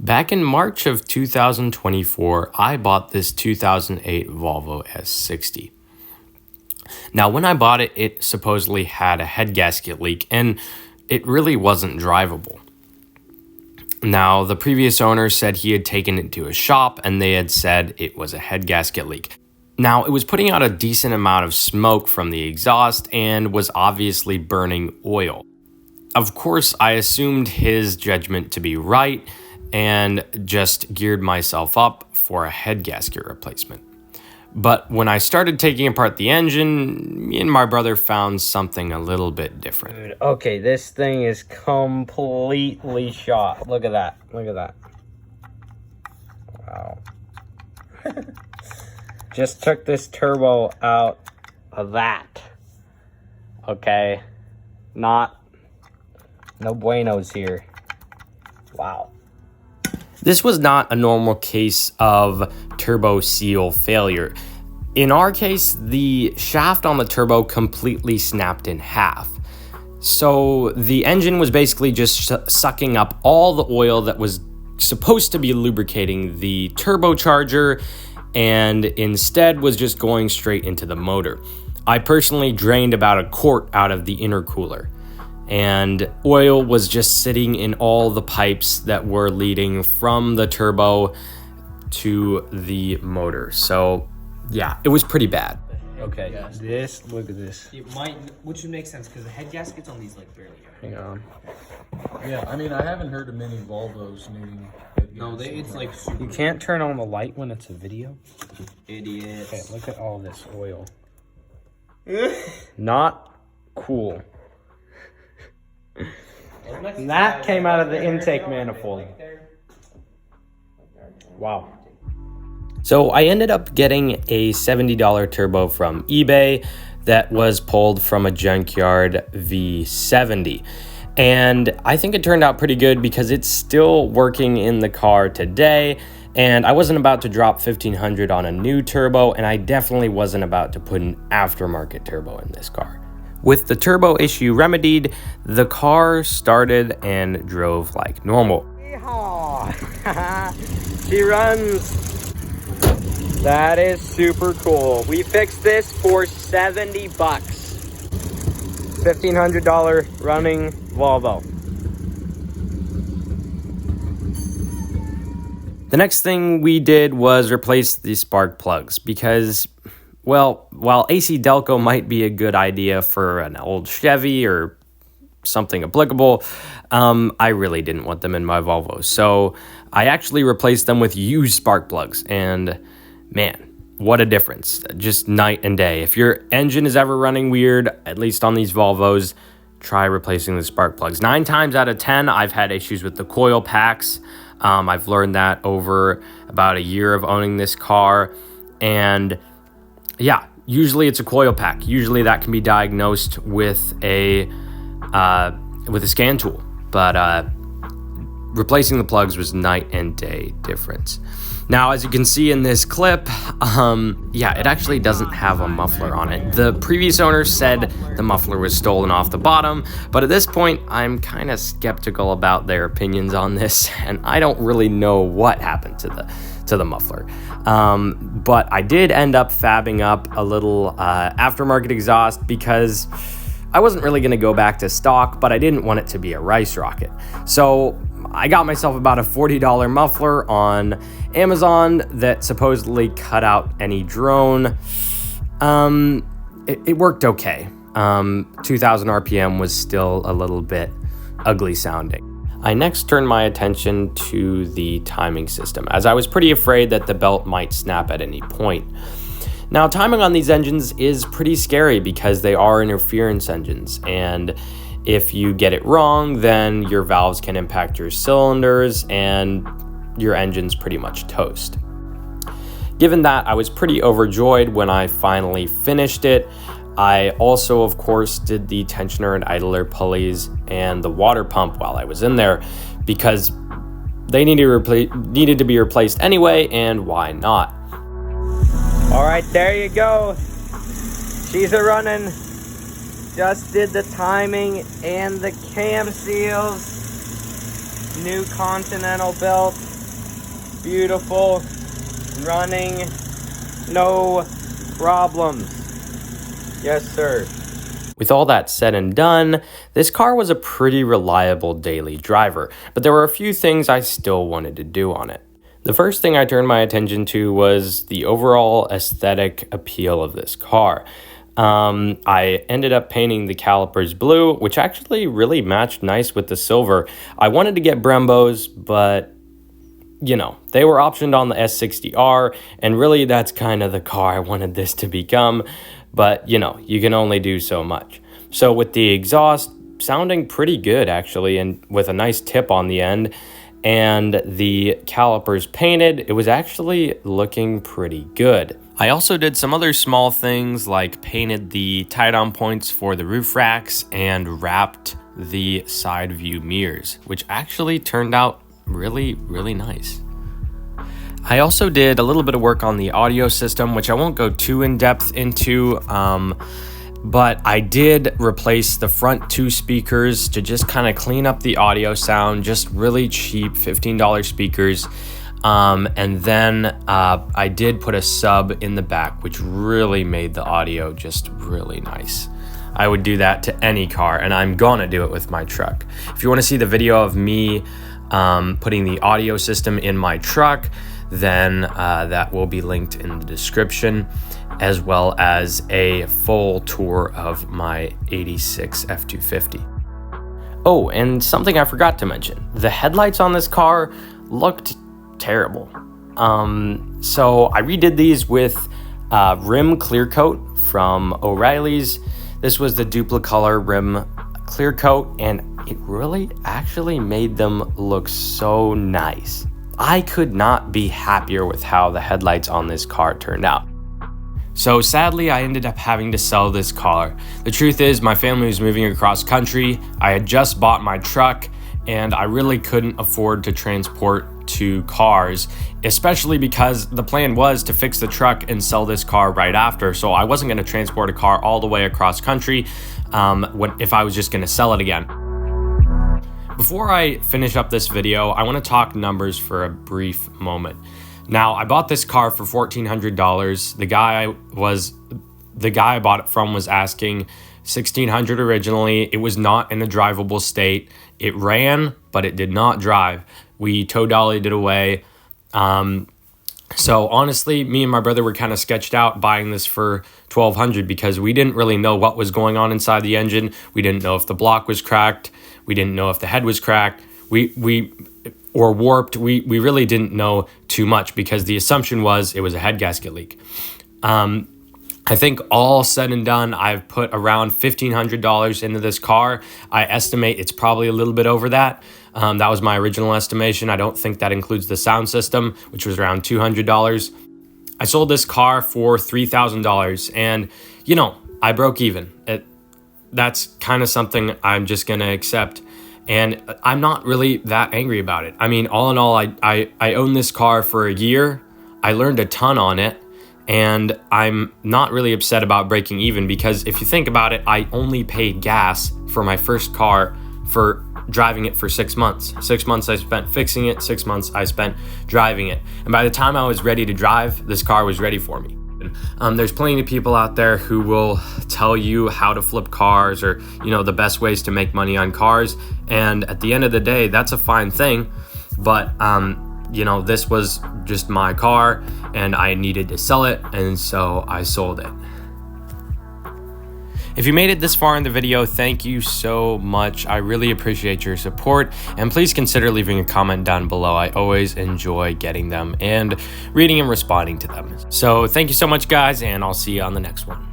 Back in March of 2024, I bought this 2008 Volvo S60. Now, when I bought it, it supposedly had a head gasket leak, and it really wasn't drivable. Now, the previous owner said he had taken it to a shop, and they had said it was a head gasket leak. Now, it was putting out a decent amount of smoke from the exhaust and was obviously burning oil. Of course, I assumed his judgment to be right and just geared myself up for a head gasket replacement. But when I started taking apart the engine, me and my brother found something a little bit different. Dude, okay, this thing is completely shot. Look at that. Look at that. Wow. Just took this turbo out of that. Okay. No buenos here. Wow. This was not a normal case of turbo seal failure. In our case, the shaft on the turbo completely snapped in half. So the engine was basically just sucking up all the oil that was supposed to be lubricating the turbocharger and instead was just going straight into the motor. I personally drained about a quart out of the intercooler, and oil was just sitting in all the pipes that were leading from the turbo to the motor. So yeah, it was pretty bad. Okay, look at this. Which would make sense because the head gaskets on these like barely go. Hang on. Yeah, I mean, I haven't heard of many Volvos needing head No, gaskets. it's like super. You can't turn on the light when it's a video? Idiots. Okay, look at all this oil. Not cool. And that came out of the intake manifold. Wow. So I ended up getting a $70 turbo from eBay that was pulled from a junkyard V70. And I think it turned out pretty good because it's still working in the car today. And I wasn't about to drop $1,500 on a new turbo, and I definitely wasn't about to put an aftermarket turbo in this car. With the turbo issue remedied, the car started and drove like normal. She runs. That is super cool. We fixed this for $70. $1,500 running Volvo. The next thing we did was replace the spark plugs because, well, while AC Delco might be a good idea for an old Chevy or something applicable, I really didn't want them in my Volvo. So I actually replaced them with used spark plugs, and man, what a difference. Just night and day. If your engine is ever running weird, at least on these Volvos, try replacing the spark plugs. 9 times out of 10, I've had issues with the coil packs. I've learned that over about a year of owning this car. And yeah, usually it's a coil pack. Usually that can be diagnosed with a scan tool. But replacing the plugs was night and day difference. Now, as you can see in this clip, it actually doesn't have a muffler on it. The previous owner said the muffler was stolen off the bottom, but at this point, I'm kind of skeptical about their opinions on this, and I don't really know what happened to the muffler. But I did end up fabbing up a little aftermarket exhaust because I wasn't really going to go back to stock, but I didn't want it to be a rice rocket. So I got myself about a $40 muffler on Amazon that supposedly cut out any drone. It worked okay. 2000 RPM was still a little bit ugly sounding. I next turned my attention to the timing system, as I was pretty afraid that the belt might snap at any point. Now, timing on these engines is pretty scary because they are interference engines, and if you get it wrong, then your valves can impact your cylinders and your engine's pretty much toast. Given that, I was pretty overjoyed when I finally finished it. I also, of course, did the tensioner and idler pulleys and the water pump while I was in there because they needed to be replaced anyway, and why not? All right, there you go. She's a running. Just did the timing and the cam seals. New Continental belt. beautiful, running, no problems. Yes, sir. With all that said and done, this car was a pretty reliable daily driver, but there were a few things I still wanted to do on it. The first thing I turned my attention to was the overall aesthetic appeal of this car. I ended up painting the calipers blue, which actually really matched nice with the silver. I wanted to get Brembos, but you know, they were optioned on the S60R, and really that's kind of the car I wanted this to become. But, you know, you can only do so much. So with the exhaust sounding pretty good, actually, and with a nice tip on the end, and the calipers painted, it was actually looking pretty good. I also did some other small things, like painted the tie-down points for the roof racks and wrapped the side view mirrors, which actually turned out really, really nice. I also did a little bit of work on the audio system, which I won't go too in depth into, but I did replace the front 2 speakers to just kind of clean up the audio sound, just really cheap $15 speakers. And then I did put a sub in the back, which really made the audio just really nice. I would do that to any car, and I'm gonna do it with my truck. If you want to see the video of me putting the audio system in my truck, then that will be linked in the description, as well as a full tour of my 86 F250. Oh, and something I forgot to mention. The headlights on this car looked terrible. So I redid these with rim clear coat from O'Reilly's. This was the Duplicolor rim clear coat, and it really actually made them look so nice. I could not be happier with how the headlights on this car turned out. So sadly, I ended up having to sell this car. The truth is, my family was moving across country. I had just bought my truck, and I really couldn't afford to transport 2 cars, especially because the plan was to fix the truck and sell this car right after. So I wasn't going to transport a car all the way across country if I was just going to sell it again. Before I finish up this video, I want to talk numbers for a brief moment. Now, I bought this car for $1,400. The guy I bought it from was asking $1,600 originally. It was not in a drivable state. It ran, but it did not drive. We tow dollied it away. So honestly, me and my brother were kind of sketched out buying this for $1,200 because we didn't really know what was going on inside the engine. We didn't know if the block was cracked. We didn't know if the head was cracked. Or warped. We really didn't know too much because the assumption was it was a head gasket leak. I think all said and done, I've put around $1,500 into this car. I estimate it's probably a little bit over that. That was my original estimation. I don't think that includes the sound system, which was around $200. I sold this car for $3,000, and you know, I broke even. That's kind of something I'm just gonna accept. And I'm not really that angry about it. I mean, all in all, I owned this car for a year. I learned a ton on it, and I'm not really upset about breaking even because if you think about it, I only paid gas for my first car for driving it for 6 months. 6 months I spent fixing it, 6 months I spent driving it. And by the time I was ready to drive, this car was ready for me. There's plenty of people out there who will tell you how to flip cars or, you know, the best ways to make money on cars. And at the end of the day, that's a fine thing. But, you know, this was just my car and I needed to sell it. And so I sold it. If you made it this far in the video, thank you so much. I really appreciate your support, and please consider leaving a comment down below. I always enjoy getting them and reading and responding to them. So thank you so much, guys, and I'll see you on the next one.